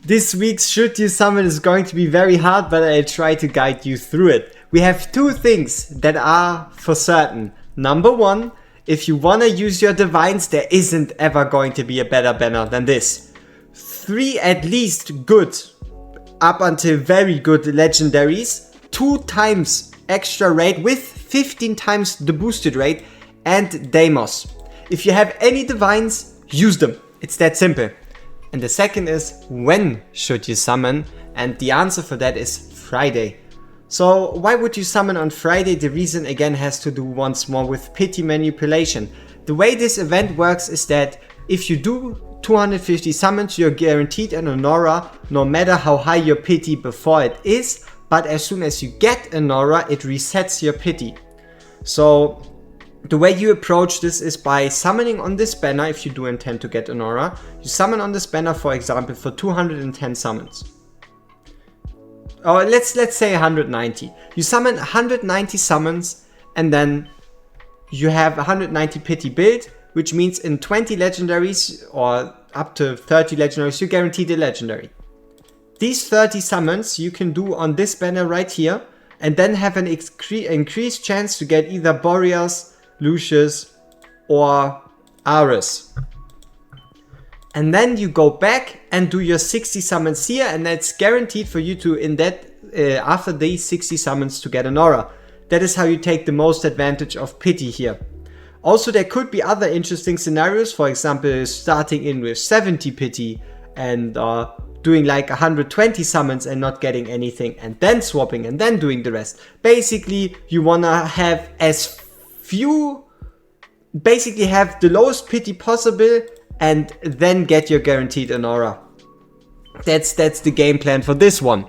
This week's Should You Summon is going to be very hard, but I'll try to guide you through it. We have two things that are for certain. Number one, if you want to use your divines, there isn't ever going to be a better banner than this. 3 at least good, up until very good legendaries, 2 times extra rate with 15 times the boosted rate, and Deimos. If you have any divines, use them. It's that simple. And the second is, when should you summon? And the answer for that is Friday. So why would you summon on Friday? The reason again has to do once more with pity manipulation. The way this event works is that if you do 250 summons, you're guaranteed an Honora, no matter how high your pity before it is. But as soon as you get an Honora, it resets your pity. So the way you approach this is by summoning on this banner. If you do intend to get an aura, you summon on this banner, for example, for 210 summons. Or let's say 190. You summon 190 summons, and then you have 190 pity build, which means in 20 legendaries or up to 30 legendaries, you're guaranteed a legendary. These 30 summons you can do on this banner right here, and then have an increased chance to get either Boreas, Lucius, or Ares. And then you go back and do your 60 summons here, and that's guaranteed for you to, after these 60 summons, to get an aura. That is how you take the most advantage of pity here. Also, there could be other interesting scenarios, for example, starting in with 70 pity and doing like 120 summons and not getting anything, and then swapping and then doing the rest. Basically, you wanna have have the lowest pity possible and then get your guaranteed an aura. That's the game plan for this one.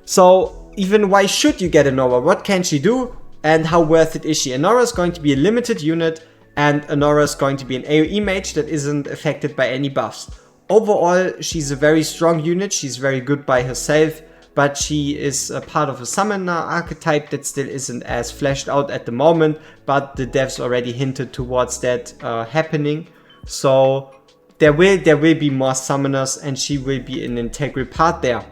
So even why should you get an aura? What can she do and how worth it is she? An aura is going to be a limited unit, and an aura is going to be an AoE mage that isn't affected by any buffs. Overall, she's a very strong unit. She's very good by herself, but she is a part of a summoner archetype that still isn't as fleshed out at the moment, but the devs already hinted towards that happening. So there will be more summoners, and she will be an integral part there.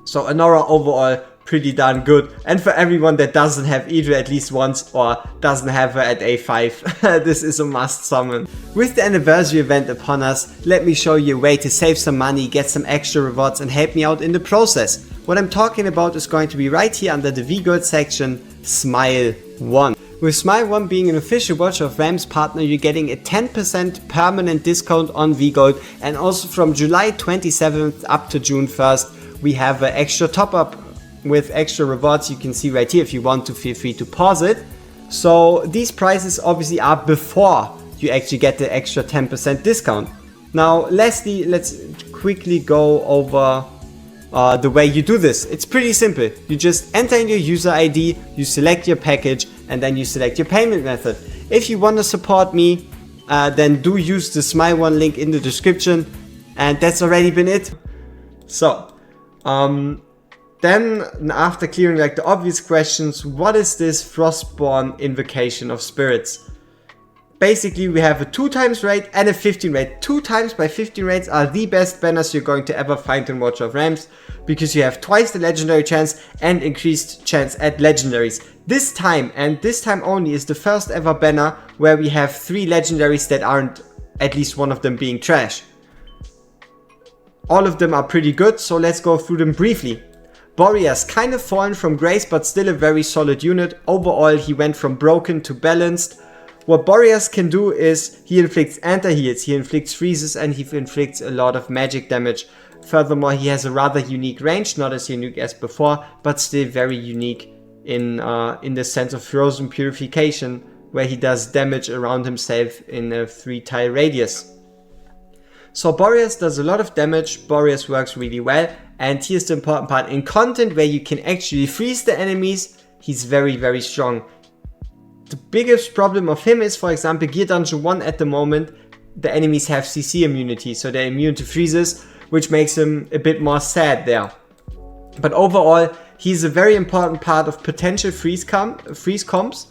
So Anora overall pretty darn good, and for everyone that doesn't have Idra at least once or doesn't have her at A5, this is a must summon. With the anniversary event upon us, let me show you a way to save some money, get some extra rewards, and help me out in the process. What I'm talking about is going to be right here under the VGold section, SmileOne. With SmileOne being an official Watch of Rams partner, you're getting a 10% permanent discount on VGold, and also from July 27th up to June 1st, we have an extra top up with extra rewards. You can see right here. If you want to, feel free to pause it. So these prices obviously are before you actually get the extra 10% discount. Now lastly, let's quickly go over the way you do this. It's pretty simple. You just enter in your user ID, you select your package, and then you select your payment method. If you want to support me, then do use the SmileOne link in the description, and that's already been it. So then after clearing like the obvious questions, what is this Frostborn Invocation of Spirits? Basically, we have a 2 times rate and a 15 rate. 2 times by 15 rates are the best banners you're going to ever find in Watch of Rams, because you have twice the legendary chance and increased chance at legendaries. This time, and this time only, is the first ever banner where we have 3 legendaries that aren't at least one of them being trash. All of them are pretty good, so let's go through them briefly. Boreas, kind of fallen from grace, but still a very solid unit. Overall, he went from broken to balanced. What Boreas can do is he inflicts anti-heals, he inflicts freezes, and he inflicts a lot of magic damage. Furthermore, he has a rather unique range, not as unique as before, but still very unique in the sense of Frozen Purification, where he does damage around himself in a 3-tile radius. So Boreas does a lot of damage, Boreas works really well, and here's the important part. In content where you can actually freeze the enemies, he's very, very strong. The biggest problem of him is, for example, Gear Dungeon 1 at the moment, the enemies have CC immunity, so they're immune to freezes, which makes him a bit more sad there. But overall, he's a very important part of potential freeze comps.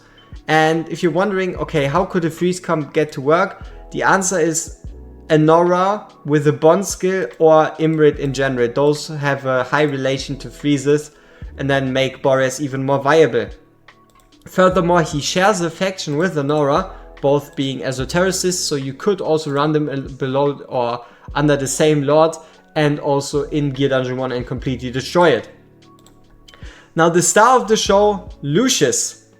And if you're wondering, okay, how could a freeze comp get to work? The answer is, Anora with a bond skill or Imrit in general. Those have a high relation to freezes and then make Boreas even more viable. Furthermore, he shares affection with Anora, both being esotericists, so you could also run them below or under the same lord and also in Gear Dungeon 1 and completely destroy it. Now the star of the show, Lucius.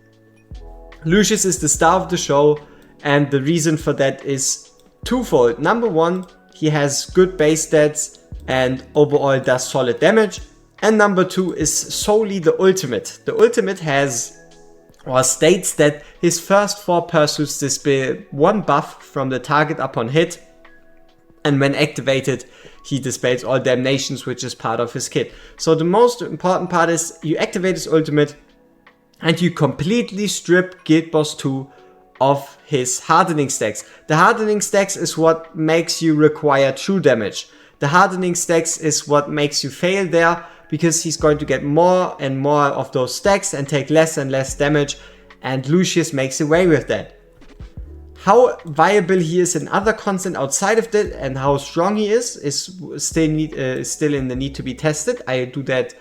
Lucius is the star of the show, and the reason for that is twofold. Number one, he has good base stats and overall does solid damage. And number two is solely the ultimate. The ultimate has or states that his first 4 pursuits display 1 buff from the target upon hit, and when activated he displays all damnations, which is part of his kit. So the most important part is you activate his ultimate and you completely strip Guild Boss 2 of his hardening stacks. The hardening stacks is what makes you require true damage. The hardening stacks is what makes you fail there, because he's going to get more and more of those stacks and take less and less damage, and Lucius makes away with that. How viable he is in other content outside of that and how strong he is still in the need to be tested. I do that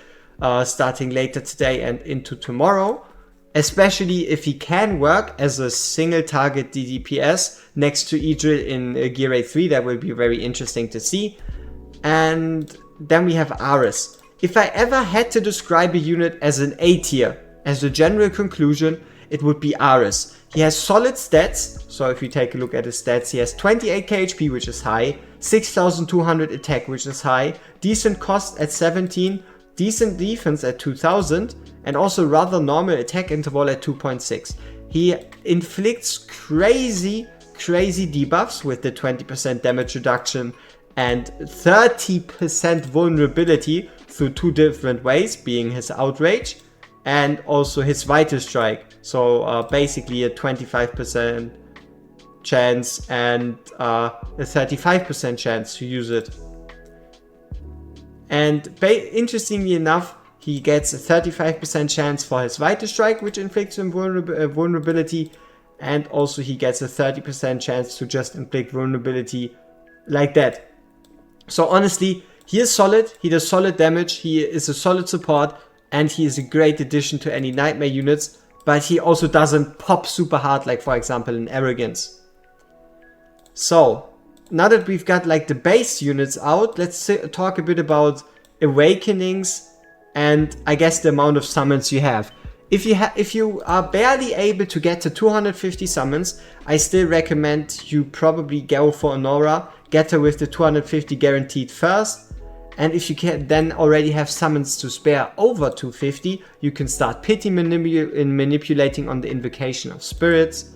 starting later today and into tomorrow, especially if he can work as a single target DDPS next to Idril in Gear 8-3. That will be very interesting to see. And then we have Ares. If I ever had to describe a unit as an A tier, as a general conclusion, it would be Ares. He has solid stats, so if you take a look at his stats, he has 28k HP, which is high, 6200 attack, which is high, decent cost at 17, decent defense at 2000, and also rather normal attack interval at 2.6. He inflicts crazy debuffs with the 20% damage reduction and 30% vulnerability through 2 different ways, being his Outrage and also his Vital Strike. So basically a 25% chance and a 35% chance to use it. And interestingly enough, he gets a 35% chance for his Vital Strike, which inflicts him vulnerability, and also he gets a 30% chance to just inflict vulnerability like that. So honestly, he is solid, he does solid damage, he is a solid support, and he is a great addition to any Nightmare units, but he also doesn't pop super hard like, for example, in Arrogance. So, now that we've got like the base units out, let's talk a bit about Awakenings and I guess the amount of summons you have. If you are barely able to get to 250 summons, I still recommend you probably go for Anora, get her with the 250 guaranteed first, and if you can then already have summons to spare over 250, you can start pity manipulating on the Invocation of Spirits,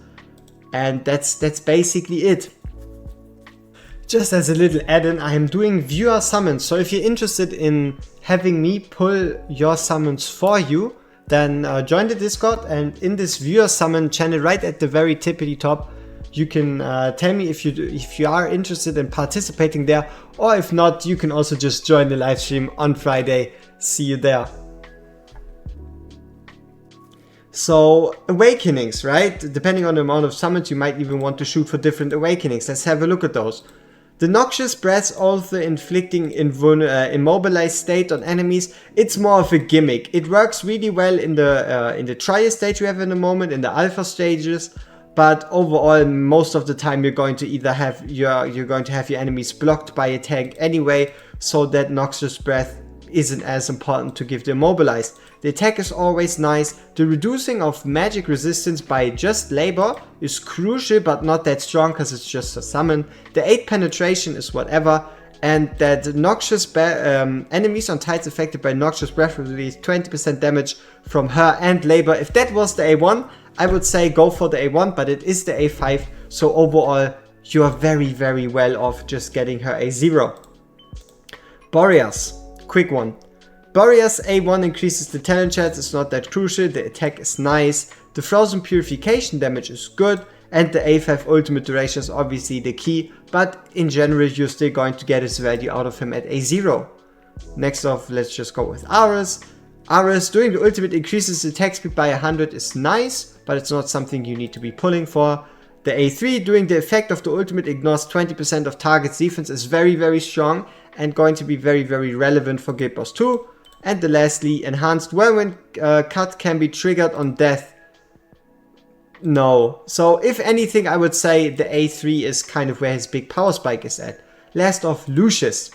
and that's basically it. Just as a little add-in, I am doing viewer summons, so if you're interested in having me pull your summons for you, then join the Discord, and in this viewer summon channel right at the very tippity top, you can tell me if you are interested in participating there, or if not, you can also just join the live stream on Friday. See you there. So Awakenings, right? Depending on the amount of summons, you might even want to shoot for different Awakenings. Let's have a look at those. The Noxious Breath, also inflicting immobilized state on enemies, it's more of a gimmick. It works really well in the trial stage we have in the moment, in the alpha stages, but overall most of the time you're going to either have your enemies blocked by a tank anyway, so that Noxious Breath isn't as important to give the immobilized. The attack is always nice. The reducing of magic resistance by just labor is crucial, but not that strong because it's just a summon. The 8 penetration is whatever, and that noxious enemies on tides affected by Noxious Breath release 20% damage from her and labor. If that was the A1, I would say go for the A1, but it is the A5, so overall you are very well off just getting her A0. Boreas, quick one. Boreas A1 increases the talent chance, it's not that crucial, the attack is nice, the Frozen Purification damage is good, and the A5 ultimate duration is obviously the key, but in general you're still going to get his value out of him at A0. Next off, let's just go with Ares. Ares doing the ultimate increases the attack speed by 100 is nice, but it's not something you need to be pulling for. The A3 doing the effect of the ultimate ignores 20% of target's defense is very, very strong and going to be very, very relevant for Guild Boss 2. And the lastly, enhanced whirlwind cut can be triggered on death. No. So if anything, I would say the A3 is kind of where his big power spike is at. Last off, Lucius.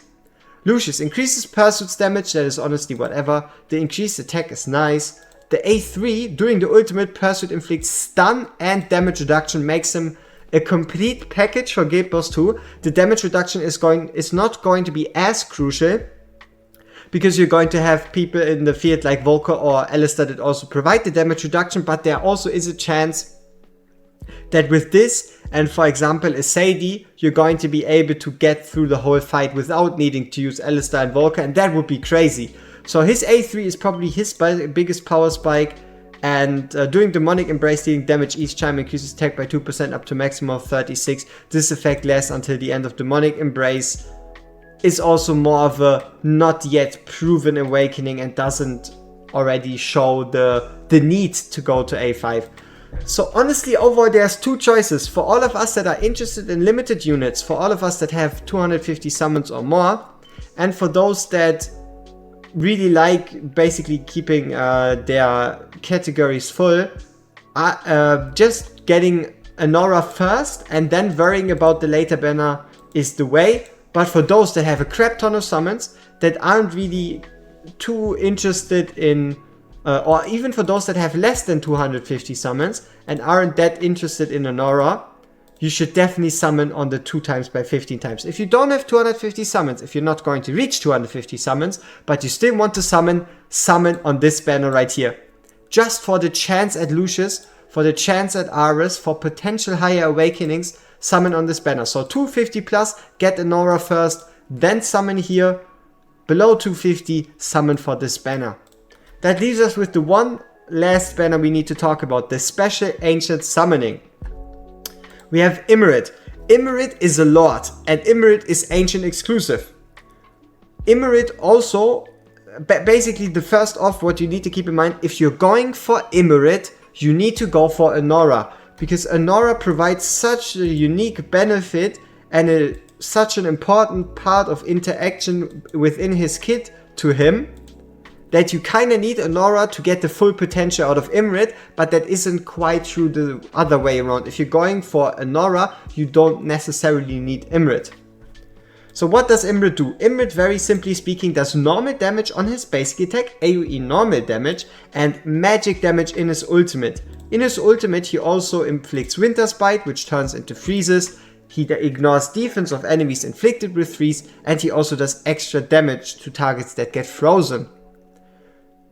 Lucius increases pursuit's damage, that is honestly whatever. The increased attack is nice. The A3, during the ultimate, pursuit inflicts stun and damage reduction, makes him a complete package for Guild Boss 2. The damage reduction is not going to be as crucial, because you're going to have people in the field like Volker or Alistair that also provide the damage reduction, but there also is a chance that with this, and for example a Sadie, you're going to be able to get through the whole fight without needing to use Alistair and Volker, and that would be crazy. So his A3 is probably his biggest power spike, and doing Demonic Embrace, dealing damage each time, increases attack by 2% up to maximum of 36. This effect lasts until the end of Demonic Embrace. Is also more of a not yet proven awakening and doesn't already show the need to go to A5. So honestly, overall there's two choices. For all of us that are interested in limited units, for all of us that have 250 summons or more, and for those that really like basically keeping their categories full, just getting Anora first and then worrying about the later banner is the way. But for those that have a crap ton of summons, that aren't really too interested in, or even for those that have less than 250 summons and aren't that interested in Anora, you should definitely summon on the 2 times by 15 times. If you don't have 250 summons, if you're not going to reach 250 summons, but you still want to summon on this banner right here. Just for the chance at Lucius, for the chance at Ares, for potential higher awakenings, summon on this banner. So 250 plus, get Anora first, then summon here. Below 250, summon for this banner. That leaves us with the one last banner we need to talk about, the special ancient summoning. We have Immerit. Immerit is a lord, and Immerit is ancient exclusive. Immerit also, basically the first off, what you need to keep in mind, if you're going for Immerit, you need to go for Anora. Because Anora provides such a unique benefit and such an important part of interaction within his kit to him, that you kind of need Anora to get the full potential out of Imrit, but that isn't quite true the other way around. If you're going for Anora, you don't necessarily need Imrit. So what does Imrit do? Imrit, very simply speaking, does normal damage on his basic attack, AoE normal damage, and magic damage in his ultimate. In his ultimate, he also inflicts Winter's Bite, which turns into freezes. He ignores defense of enemies inflicted with freeze, and he also does extra damage to targets that get frozen.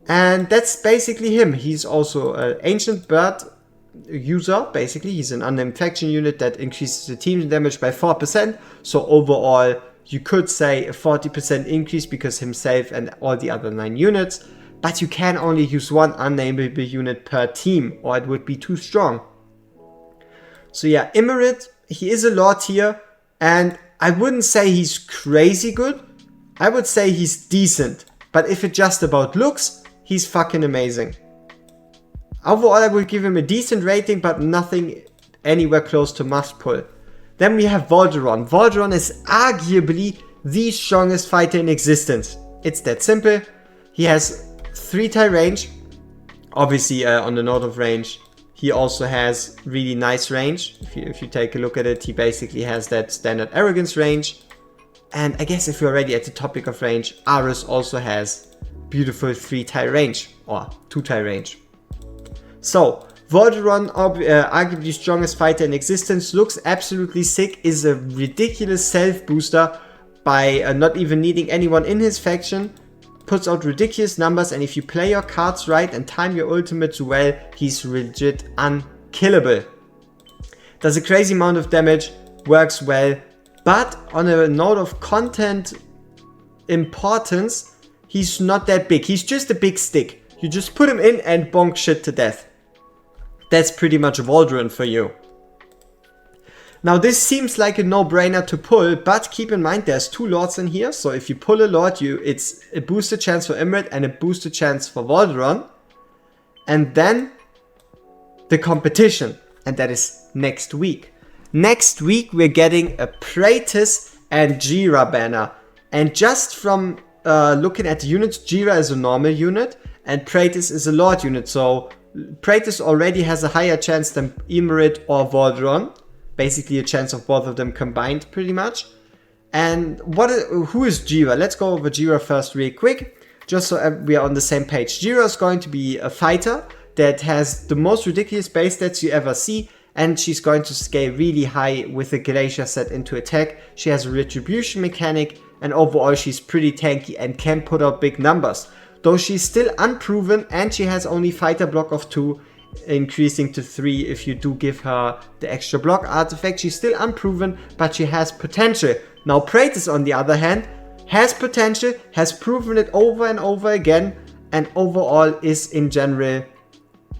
And that's basically him. He's also an Ancient Bird user, basically. He's an unnamed faction unit that increases the team damage by 4%. So overall, you could say a 40% increase because himself and all the other 9 units. But you can only use one unnameable unit per team, or it would be too strong. So yeah, Immerit, he is a lord here, and I wouldn't say he's crazy good. I would say he's decent. But if it's just about looks, he's fucking amazing. Overall, I would give him a decent rating, but nothing anywhere close to must pull. Then we have Volderon. Volderon is arguably the strongest fighter in existence. It's that simple. He has 3-tie range. Obviously, on the note of range, he also has really nice range. If you take a look at it, he basically has that standard arrogance range. And I guess if you're already at the topic of range, Ares also has beautiful 3-tie range, or 2-tie range. So, Volderon, arguably strongest fighter in existence, looks absolutely sick, is a ridiculous self-booster by not even needing anyone in his faction, puts out ridiculous numbers, and if you play your cards right and time your ultimates well, he's legit unkillable. Does a crazy amount of damage, works well, but on a note of content importance, he's not that big. He's just a big stick. You just put him in and bonk shit to death. That's pretty much Volderon for you. Now this seems like a no-brainer to pull, but keep in mind there's 2 lords in here, so if you pull a lord, it's a boosted chance for Imrit and a boosted chance for Volderon. And then the competition. and that is next week. Next week we're getting a Praetus and Jira banner. And just from looking at the units, Jira is a normal unit and Praetus is a Lord unit. So Praetus already has a higher chance than Emerit or Valdron. Basically a chance of both of them combined pretty much. And who is Jira? Let's go over Jira first real quick, just so we are on the same page. Jira is going to be a fighter that has the most ridiculous base stats you ever see, and she's going to scale really high with a Glacier set into attack. She has a retribution mechanic, and overall she's pretty tanky and can put up big numbers. Though she's still unproven and she has only fighter block of 2, increasing to 3 if you do give her the extra block artifact. She's still unproven, but she has potential. Now Praetus on the other hand has potential, has proven it over and over again, and overall is in general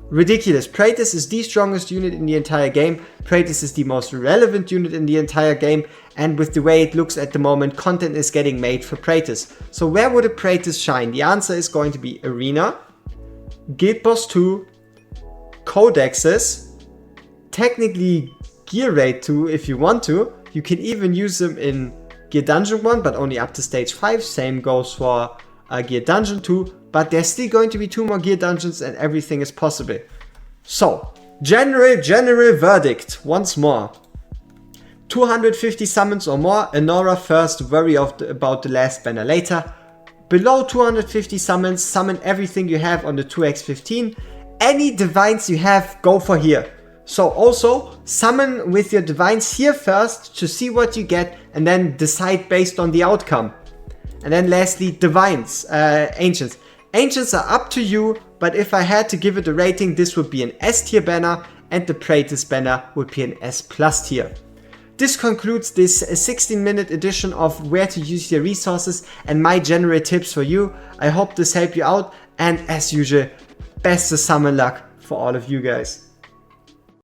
ridiculous. Praetus is the strongest unit in the entire game. Praetus is the most relevant unit in the entire game, and with the way it looks at the moment, content is getting made for Praetus. So where would a Praetus shine? The answer is going to be Arena, Guild Boss 2, Codexes, technically Gear Raid 2 if you want to. You can even use them in Gear Dungeon 1, but only up to stage 5. Same goes for Gear Dungeon 2, but there's still going to be 2 more Gear Dungeons and everything is possible. So, general verdict once more. 250 summons or more, Anora first, worry about the last banner later. Below 250 summons, summon everything you have on the 2x15. Any divines you have, go for here. So also, summon with your divines here first to see what you get and then decide based on the outcome. And then lastly, divines, ancients. Ancients are up to you, but if I had to give it a rating, this would be an S tier banner and the Praetus banner would be an S plus tier. This concludes this 16-minute edition of where to use your resources and my general tips for you. I hope this helped you out, and as usual, best of summon luck for all of you guys.